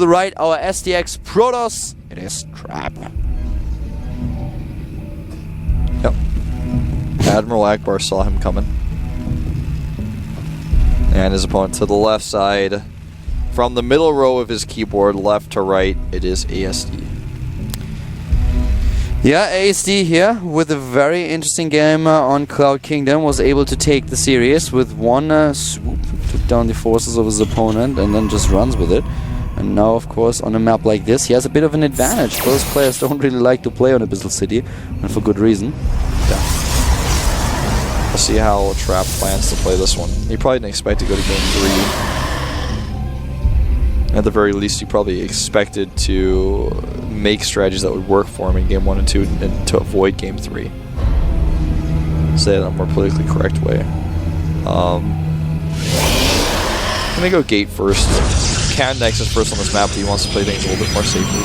the right, our SDX Protoss. It is Trap. Yep. Admiral Akbar saw him coming. And his opponent to the left side. From the middle row of his keyboard, left to right, it is ASD. Yeah, ASD here with a very interesting game on Cloud Kingdom. Was able to take the series with one swoop. Took down the forces of his opponent and then just runs with it. And now, of course, on a map like this, he has a bit of an advantage. Those players don't really like to play on Abyssal City, and for good reason. Yeah. We'll see how Trap plans to play this one. He probably didn't expect to go to game 3. At the very least, he probably expected to make strategies that would work for him in game 1 and 2 and to avoid game 3. Say it in a more politically correct way. I'm gonna go gate first. Can Nexus first on this map, but he wants to play things a little bit more safely.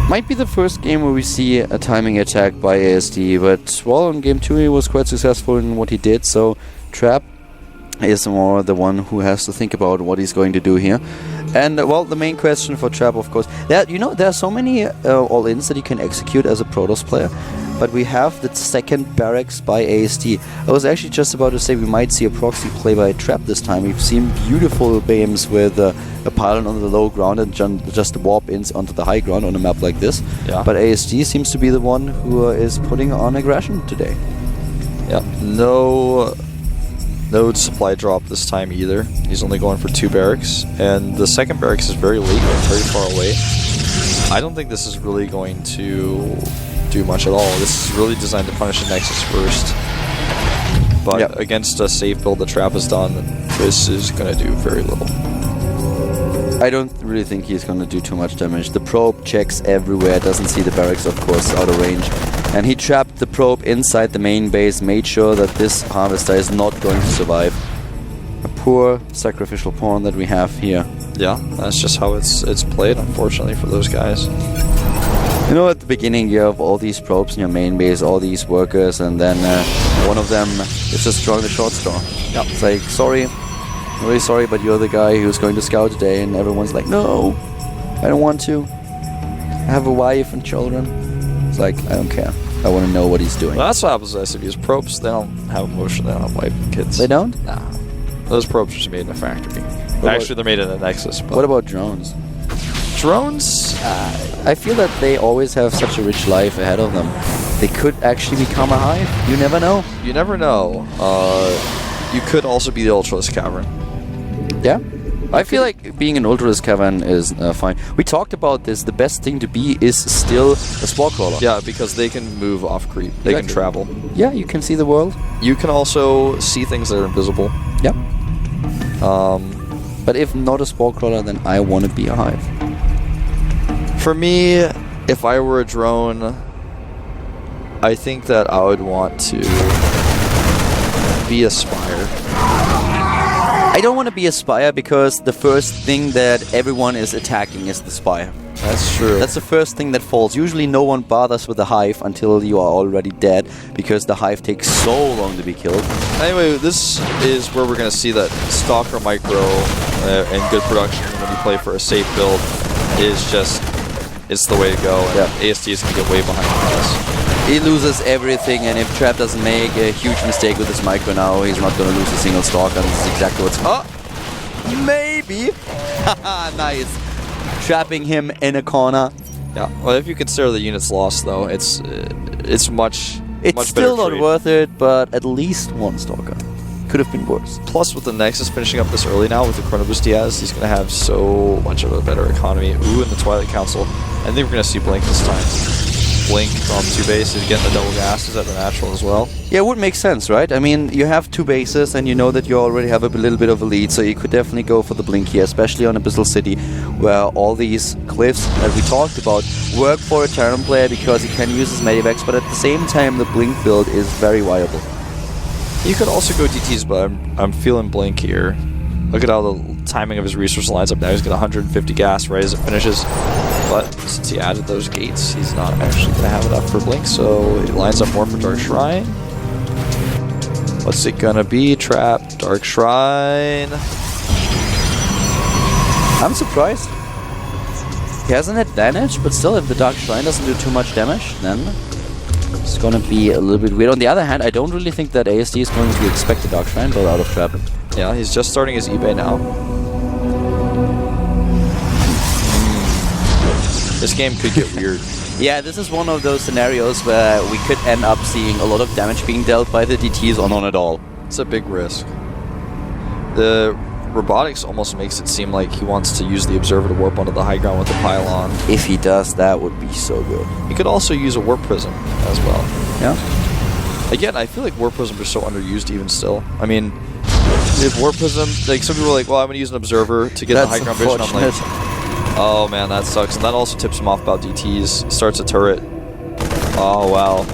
Might be the first game where we see a timing attack by ASD, but well, in game 2 he was quite successful in what he did, so Trap is more the one who has to think about what he's going to do here. And well, the main question for Trap, of course, there are so many all-ins that you can execute as a Protoss player, but we have the second barracks by ASD. I was actually just about to say we might see a proxy play by Trap this time. We've seen beautiful games with a pylon on the low ground and just warp in onto the high ground on a map like this. Yeah. But ASD seems to be the one who is putting on aggression today. Yeah, no supply drop this time either. He's only going for 2 barracks, and the second barracks is very late and very far away. I don't think this is really going to do much at all. This is really designed to punish the Nexus first. But against a safe build the Trap has done, this is going to do very little. I don't really think he's going to do too much damage. The probe checks everywhere, doesn't see the barracks, of course, out of range. And he trapped the probe inside the main base, made sure that this Harvester is not going to survive. A poor sacrificial pawn that we have here. Yeah, that's just how it's played, unfortunately, for those guys. You know, at the beginning you have all these probes in your main base, all these workers, and then one of them is just drawing the short straw. Yep. It's like, sorry, I'm really sorry, but you're the guy who's going to scout today, and everyone's like, no, I don't want to. I have a wife and children. It's like, I don't care. I want to know what he's doing. Well, that's what happens with SCVs. Probes, they don't have emotion, they don't have wife and kids. They don't? Nah. Those probes are just made in a factory. Actually, they're made in a Nexus. But what about drones? Drones? I feel that they always have such a rich life ahead of them. They could actually become a hive. You never know. You never know. You could also be the Ultralisk Cavern. Yeah? I feel like being an Ultralisk Cavern is fine. We talked about this. The best thing to be is still a Spore Crawler. Yeah, because they can move off creep. They can travel. Yeah, you can see the world. You can also see things that are invisible. Yeah. But if not a Spore Crawler, then I want to be a hive. For me, if I were a drone, I think that I would want to be a Spire. I don't want to be a Spire because the first thing that everyone is attacking is the Spire. That's true. That's the first thing that falls. Usually no one bothers with the hive until you are already dead, because the hive takes so long to be killed. Anyway, this is where we're going to see that Stalker Micro and good production when you play for a safe build is just, it's the way to go. And ASD is going to get way behind us. He loses everything, and if Trap doesn't make a huge mistake with his micro now, he's not going to lose a single Stalker. This is exactly what's... Oh! Maybe! Haha, nice. Trapping him in a corner. Yeah, well, if you consider the units lost, though, it's much still better not worth it, but at least one Stalker. Could have been worse. Plus, with the Nexus finishing up this early now, with the Chrono Boost he has, he's going to have so much of a better economy. Ooh, and the Twilight Council. I think we're going to see Blink this time. Blink from 2 bases, getting the double gases at the natural as well. Yeah, it would make sense, right? I mean, you have 2 bases, and you know that you already have a little bit of a lead, so you could definitely go for the Blink here, especially on Abyssal City, where all these cliffs that we talked about work for a Terran player because he can use his Medivacs, but at the same time, the Blink build is very viable. You could also go DTs, but I'm feeling Blink here. Look at how the timing of his resource lines up now. He's got 150 gas right as it finishes. But since he added those gates, he's not actually going to have enough for Blink, so he lines up more for Dark Shrine. What's it going to be? Trap, Dark Shrine. I'm surprised. He has an advantage, but still, if the Dark Shrine doesn't do too much damage, then it's gonna be a little bit weird. On the other hand, I don't really think that ASD is going to expect the Dark Shrine build out of Trap. Yeah, he's just starting his eBay now. This game could get weird. Yeah, this is one of those scenarios where we could end up seeing a lot of damage being dealt by the DTs or none at all. It's a big risk. The robotics almost makes it seem like he wants to use the Observer to warp onto the high ground with the pylon. If he does, that would be so good. He could also use a Warp Prism as well. Yeah. Again, I feel like Warp Prism are so underused even still. I mean, if Warp Prism, like some people are like, well, I'm going to use an Observer to get the high ground vision. I'm like, oh man, that sucks. And that also tips him off about DTs, starts a turret. Oh wow.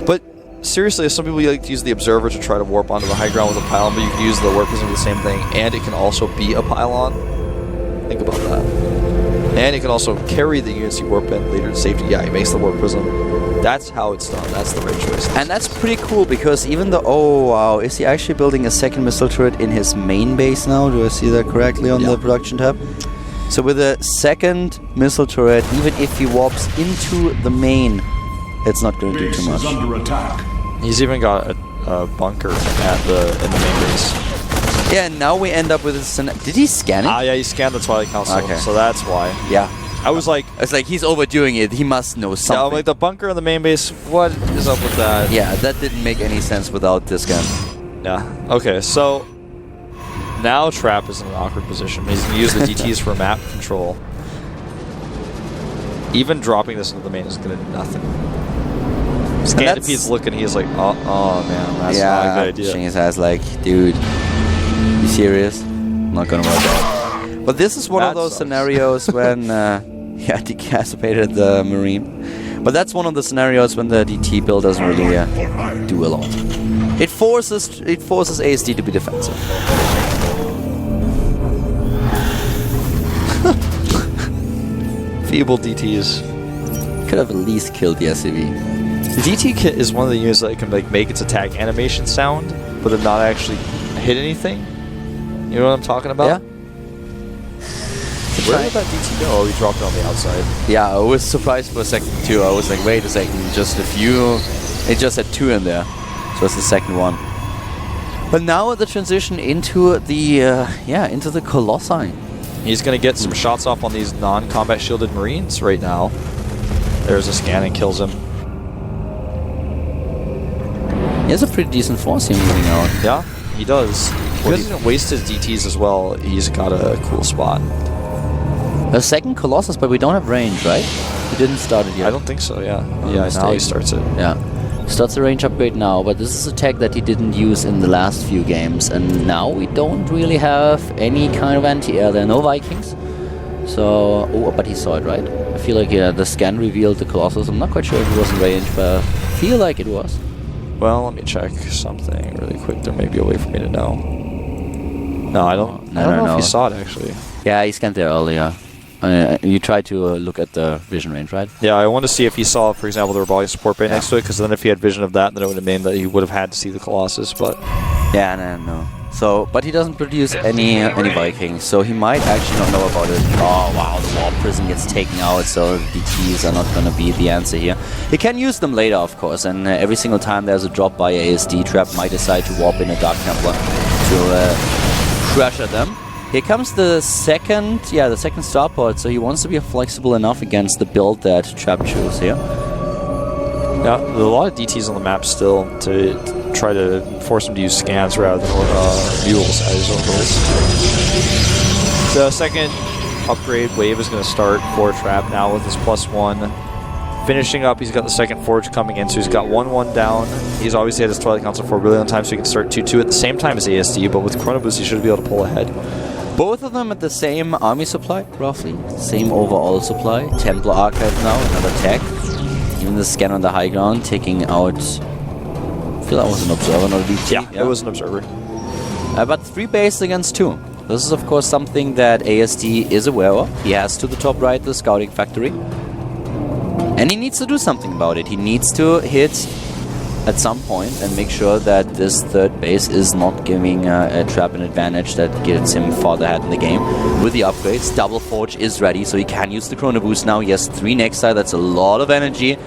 But seriously, some people like to use the Observer to try to warp onto the high ground with a pylon, but you can use the Warp Prism for the same thing, and it can also be a pylon. Think about that. And it can also carry the units you warp in later to safety. Yeah, he makes the Warp Prism. That's how it's done. That's the right choice. And that's pretty cool, because even though... Oh, wow. Is he actually building a second missile turret in his main base now? Do I see that correctly on the production tab? So with a second missile turret, even if he warps into the main, it's not going to do too much. Under attack. He's even got a bunker in the main base. Yeah, and now we end up with this... Did he scan it? Ah, yeah, he scanned the Twilight Council, Okay. so that's why. Yeah. I was like... It's like he's overdoing it. He must know something. Yeah, I'm like, the bunker in the main base, what is up with that? Yeah, that didn't make any sense without this gun. Yeah. Okay, so... Now Trap is in an awkward position. He's going to use the DTs for map control. Even dropping this into the main is going to do nothing. Scandipede's looking, he's like, oh man, that's not a good idea. Shaking his head like, dude, you serious? Not gonna work out. But this is one of those scenarios when, yeah, decapitated the Marine. But that's one of the scenarios when the DT build doesn't really do a lot. It forces ASD to be defensive. Feeble DTs. Could have at least killed the SCV. The DT kit is one of the units that can like make its attack animation sound, but then not actually hit anything. You know what I'm talking about? Yeah. Where did that DT go? Oh, he dropped it on the outside. Yeah, I was surprised for a second too. I was like, wait a second, just a few. It just had two in there. So it's the second one. But now the transition into the into the Colossi. He's gonna get some shots off on these non-combat shielded Marines right now. There's a scan and kills him. He has a pretty decent force here moving out. Yeah, he does. Because he doesn't waste his DTs as well, he's got a cool spot. A second Colossus, but we don't have range, right? He didn't start it yet. I don't think so, yeah. Yeah, now he starts it. Yeah. Starts the range upgrade now, but this is a tech that he didn't use in the last few games, and now we don't really have any kind of anti-air. There are no Vikings. So, but he saw it, right? I feel like, yeah, the scan revealed the Colossus. I'm not quite sure if it was in range, but I feel like it was. Well, let me check something really quick. There may be a way for me to know. No, I don't know if he saw it, actually. Yeah, he scanned there earlier. You tried to look at the vision range, right? Yeah, I want to see if he saw, for example, the robotic support bay next to it, because then if he had vision of that, then it would have meant that he would have had to see the Colossus, but... Yeah, no. So, but he doesn't produce any Vikings, so he might actually not know about it. Oh wow, the Warp Prism gets taken out, so DTs are not going to be the answer here. He can use them later, of course, and every single time there's a drop by ASD, Trap might decide to warp in a Dark Templar to pressure them. Here comes the second starport, so he wants to be flexible enough against the build that Trap chose here. Yeah, there's a lot of DTs on the map still to try to force him to use scans rather than mules as orbitals. The second upgrade wave is going to start for Trap now with his +1. Finishing up, he's got the second forge coming in, so he's got 1-1 down. He's obviously had his Twilight Council for a really long time, so he can start 2-2 at the same time as ASD, but with Chrono Boost, he should be able to pull ahead. Both of them at the same army supply, roughly. Same overall supply. Templar Archive now, another tech. Even the scan on the high ground, taking out... I feel that was an observer, not a DT. Yeah, it was an observer. But 3 base against 2. This is, of course, something that ASD is aware of. He has to the top right the scouting factory. And he needs to do something about it. He needs to hit at some point and make sure that this third base is not giving a Trap an advantage that gets him farther ahead in the game. With the upgrades, Double Forge is ready, so he can use the Chrono Boost now. He has 3 Nexi, that's a lot of energy.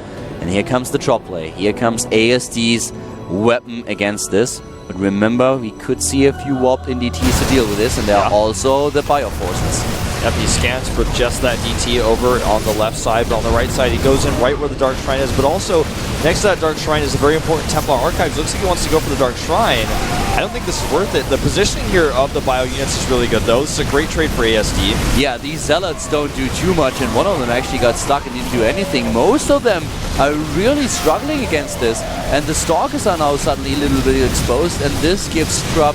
And here comes the drop play. Here comes ASD's weapon against this. But remember, we could see a few warped NDTs to deal with this, and there are also the Bioforces. Yep, he scans for just that DT over on the left side, but on the right side he goes in right where the Dark Shrine is, but also next to that Dark Shrine is a very important Templar Archives. Looks like he wants to go for the Dark Shrine. I don't think this is worth it. The positioning here of the bio units is really good though. This is a great trade for ASD. Yeah, these Zealots don't do too much, and one of them actually got stuck and didn't do anything. Most of them are really struggling against this, and the Stalkers are now suddenly a little bit exposed, and this gives Trap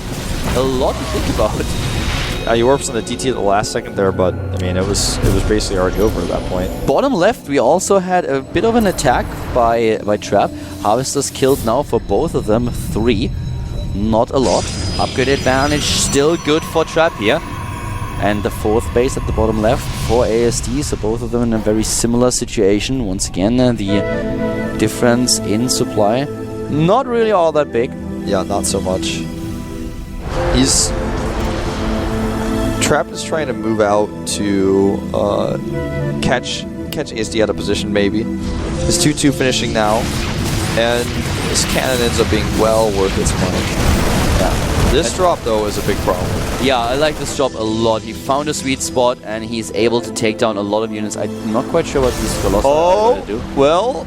a lot to think about. He warps on the DT at the last second there, but I mean it was basically already over at that point. Bottom left, we also had a bit of an attack by Trap. Harvesters killed now for both of them 3. Not a lot. Upgrade advantage still good for Trap here. And the 4th base at the bottom left for ASD, so both of them in a very similar situation. Once again, the difference in supply, not really all that big. Yeah, not so much. Trap is trying to move out to catch ASD out of position, maybe. His 2-2 finishing now, and this cannon ends up being well worth its money. Yeah. This drop, though, is a big problem. Yeah, I like this drop a lot. He found a sweet spot, and he's able to take down a lot of units. I'm not quite sure what this Colossus is going to do. Well,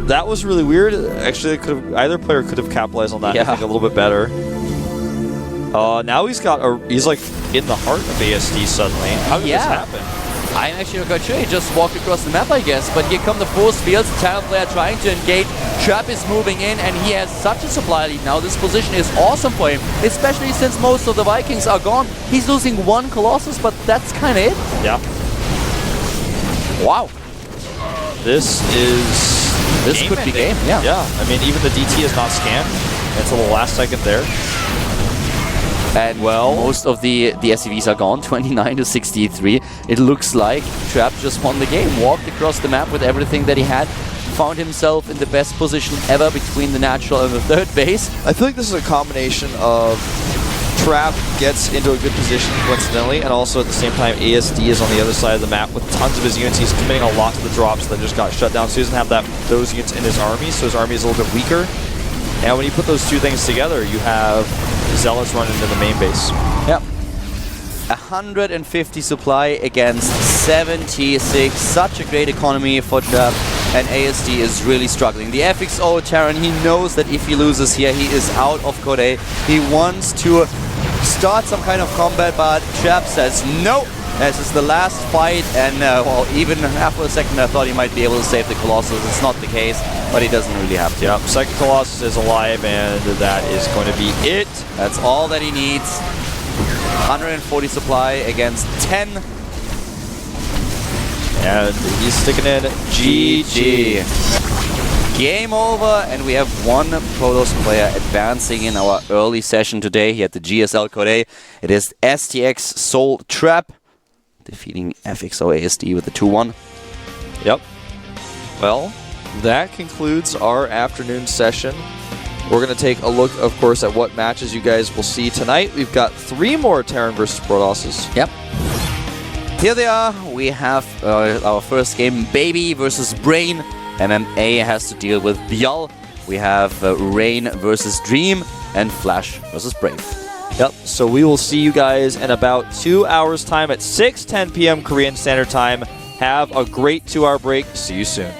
that was really weird. Actually, either player could have capitalized on that, I think, a little bit better. Now he's like in the heart of ASD suddenly. How did this happen? I'm actually not quite sure. He just walked across the map, I guess. But here come the force fields. Talon player trying to engage. Trap is moving in, and he has such a supply lead now. This position is awesome for him, especially since most of the Vikings are gone. He's losing 1 Colossus, but that's kind of it. Yeah. Wow. This could be game. Yeah. Yeah. I mean, even the DT is not scanned until the last second there. And most of the SCVs are gone, 29 to 63. It looks like Trap just won the game, walked across the map with everything that he had, found himself in the best position ever between the natural and the 3rd base. I feel like this is a combination of Trap gets into a good position coincidentally, and also at the same time ASD is on the other side of the map with tons of his units. He's committing a lot to the drops that just got shut down, so he doesn't have those units in his army, so his army is a little bit weaker. And when you put those two things together, you have Zealots running into the main base. Yep. 150 supply against 76. Such a great economy for Trap. And ASD is really struggling. The FXO Terran, he knows that if he loses here, he is out of Code A. He wants to start some kind of combat, but Trap says no. This is the last fight, and well, even after a second I thought he might be able to save the Colossus. It's not the case, but he doesn't really have to. Yep, second Colossus is alive, and that is going to be it. That's all that he needs. 140 supply against 10. And he's sticking in GG. Game over, and we have 1 Protoss player advancing in our early session today here at the GSL Code A. It is STX Soul Trap, defeating FXO ASD with the 2-1. Yep. Well, that concludes our afternoon session. We're going to take a look, of course, at what matches you guys will see tonight. We've got 3 more Terran versus Protosses. Yep. Here they are. We have our first game, Baby versus Brain. MMA has to deal with Bial. We have Rain versus Dream, and Flash versus Brave. Yep, so we will see you guys in about 2 hours' time at 6:10 p.m. Korean Standard Time. Have a great 2-hour break. See you soon.